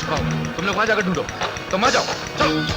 छुपा हुआ। तुम लोग वहां जाकर ढूंढो। तुम आ जाओ, चलो।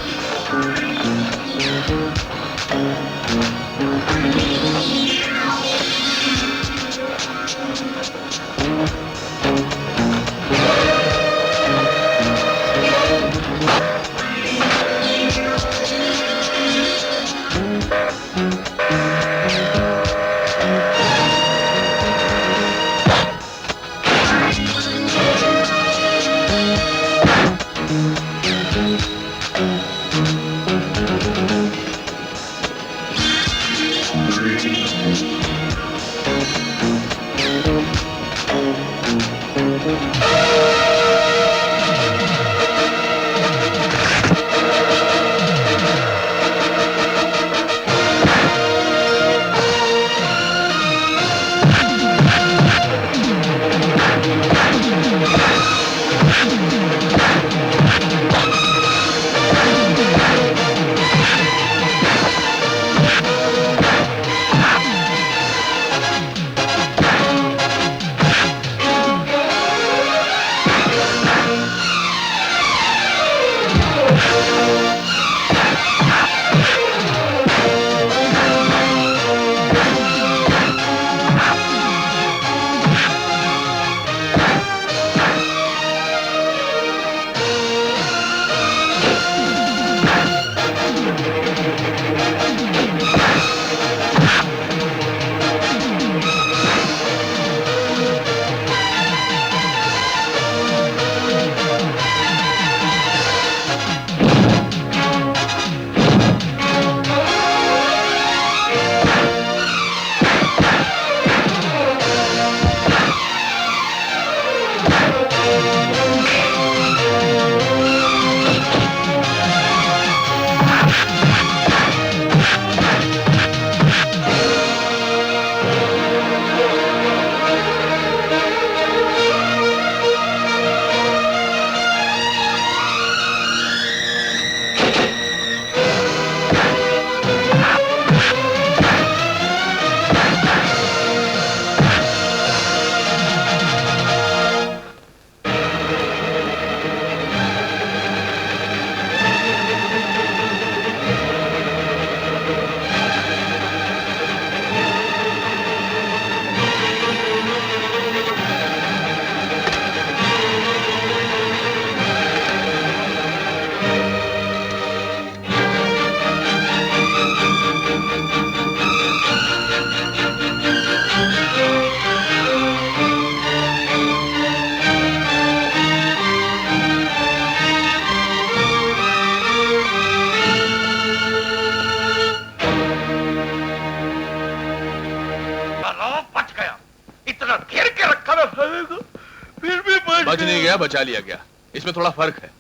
बच नहीं गया, बचा लिया गया। इसमें थोड़ा फर्क है,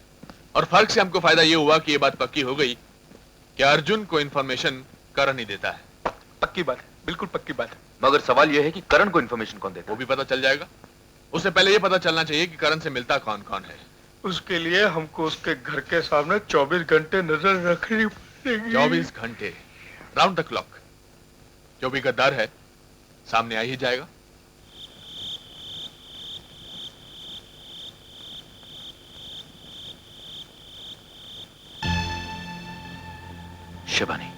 और फर्क से हमको फायदा ये हुआ कि ये बात पक्की हो गई कि अर्जुन को इन्फॉर्मेशन करण ही देता है। पक्की बात है, बिल्कुल पक्की बात है। मगर सवाल यह है कि करण को इन्फॉर्मेशन कौन देता है? वो भी पता चल जाएगा। उससे पहले ये पता चलना चाहिए कि करण से मिलता कौन कौन है। उसके लिए हमको उसके घर के सामने 24 घंटे नजर रखनी पड़ेगी। 24 घंटे, राउंड द क्लॉक। जो भी गद्दार है सामने आ ही जाएगा। शिवानी,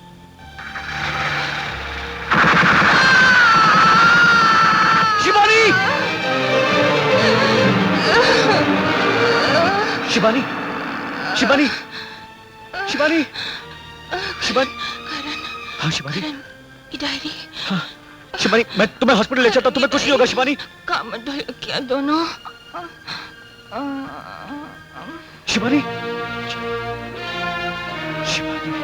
शिवानी, शिवानी, शिवानी, शिवानी, शिवानी। हाँ शिवानी, की डायरी। हाँ शिवानी, मैं तुम्हें हॉस्पिटल ले चलता हूँ, तुम्हें कुछ नहीं होगा शिवानी। काम क्या दोनों? शिवानी, शिवानी।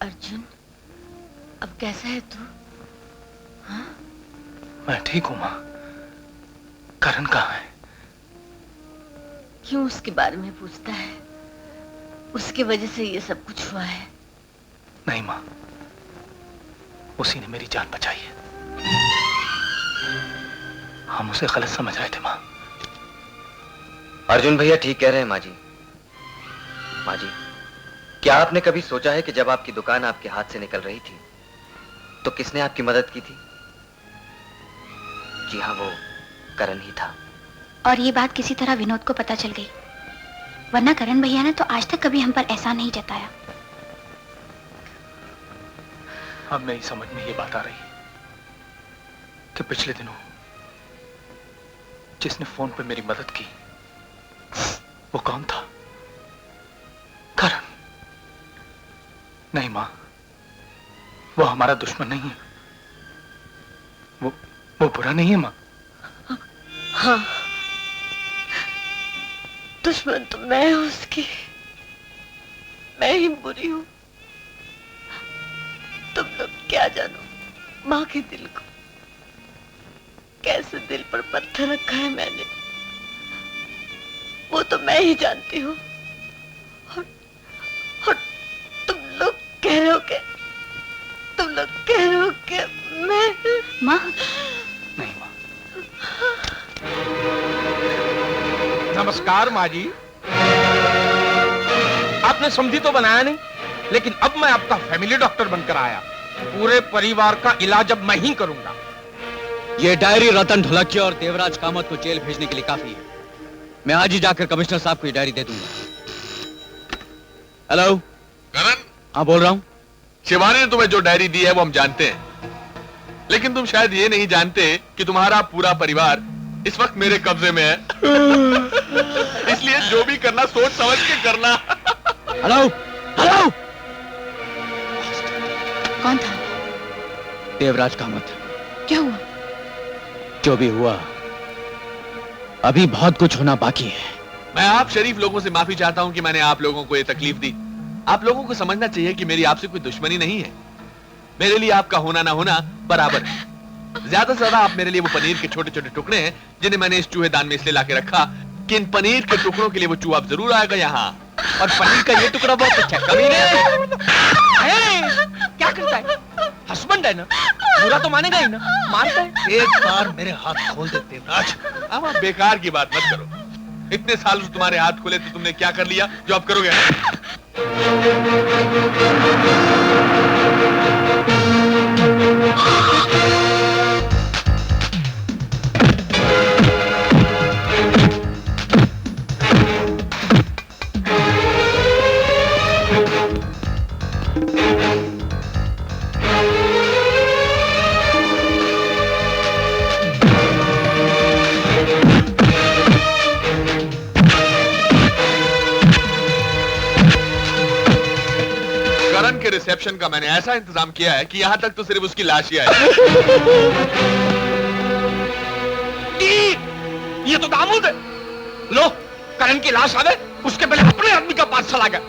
अर्जुन, अब कैसा है तू? हाँ? मैं ठीक हूँ माँ। करण कहाँ है? क्यों उसके बारे में पूछता है? उसकी वजह से ये सब कुछ हुआ है। नहीं माँ, उसी ने मेरी जान बचाई है। हम उसे गलत समझ रहे थे माँ। अर्जुन भैया ठीक कह रहे हैं माँ जी। माँ जी, क्या आपने कभी सोचा है कि जब आपकी दुकान आपके हाथ से निकल रही थी तो किसने आपकी मदद की थी? जी हाँ, वो करण ही था। और ये बात किसी तरह विनोद को पता चल गई, वरना करण भैया ने तो आज तक कभी हम पर एहसान नहीं जताया। अब मेरी समझ में ये बात आ रही कि पिछले दिनों जिसने फोन पे मेरी मदद की वो कौन था? करण। नहीं मां, वो हमारा दुश्मन नहीं है। वो बुरा नहीं है मां। हाँ, दुश्मन तो मैं हूं उसकी, मैं ही बुरी हूं। तुम लोग क्या जानो माँ के दिल को, कैसे दिल पर पत्थर रखा है मैंने, वो तो मैं ही जानती हूँ। और तुम लोग कह रहे हो कि मैं माँ, नहीं मां। नमस्कार माँ जी। आपने समझी तो बनाया नहीं, लेकिन अब मैं आपका फैमिली डॉक्टर बनकर आया। पूरे परिवार का इलाज अब मैं ही करूंगा। ये डायरी रतन ढोलकिया और देवराज कामत को जेल भेजने के लिए काफी है। मैं आज ही जाकर कमिश्नर साहब को ये डायरी दे दूंगा। हेलो करण, हाँ बोल रहा हूँ। शिवानी ने तुम्हें जो डायरी दी है वो हम जानते हैं, लेकिन तुम शायद ये नहीं जानते कि तुम्हारा पूरा परिवार इस वक्त मेरे कब्जे में है। इसलिए जो भी करना सोच समझ के करना। हेलो हेलो, कौन था? देवराज कामत। क्या हुआ? जो भी हुआ, अभी बहुत कुछ होना बाकी है। मैं आप शरीफ लोगों से माफी चाहता हूं कि मैंने आप लोगों को ये तकलीफ दी। आप लोगों को समझना चाहिए कि मेरी आपसे कोई दुश्मनी नहीं है। मेरे लिए आपका होना ना होना बराबर है। ज्यादा से ज्यादा आप मेरे लिए वो पनीर के छोटे छोटे टुकड़े हैं जिन्हें मैंने इस चूहेदान में इसलिए लाके रखा कि इन पनीर के टुकड़ों के लिए वो चूहा जरूर आएगा यहाँ। और पनीर का ये टुकड़ा बहुत अच्छा है। कमीने। क्या करता है? हस्बैंड है ना, बुरा तो मानेगा ही ना, मानता है। एक बार मेरे हाथ खोल दे देवराज। अब आप बेकार की बात मत करो। इतने साल से तुम्हारे हाथ खुले तो तुमने क्या कर लिया जो आप करोगे? करण के रिसेप्शन का मैंने ऐसा इंतजाम किया है कि यहां तक तो सिर्फ उसकी लाश ही आएगी। ये तो दामूद है। लो, करण की लाश आवे उसके पहले अपने आदमी का पास चला गया।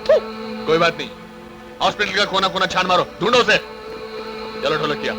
कोई बात नहीं, हॉस्पिटल का कोना कोना छान मारो, ढूंढो उसे। चलो ढोलकिया।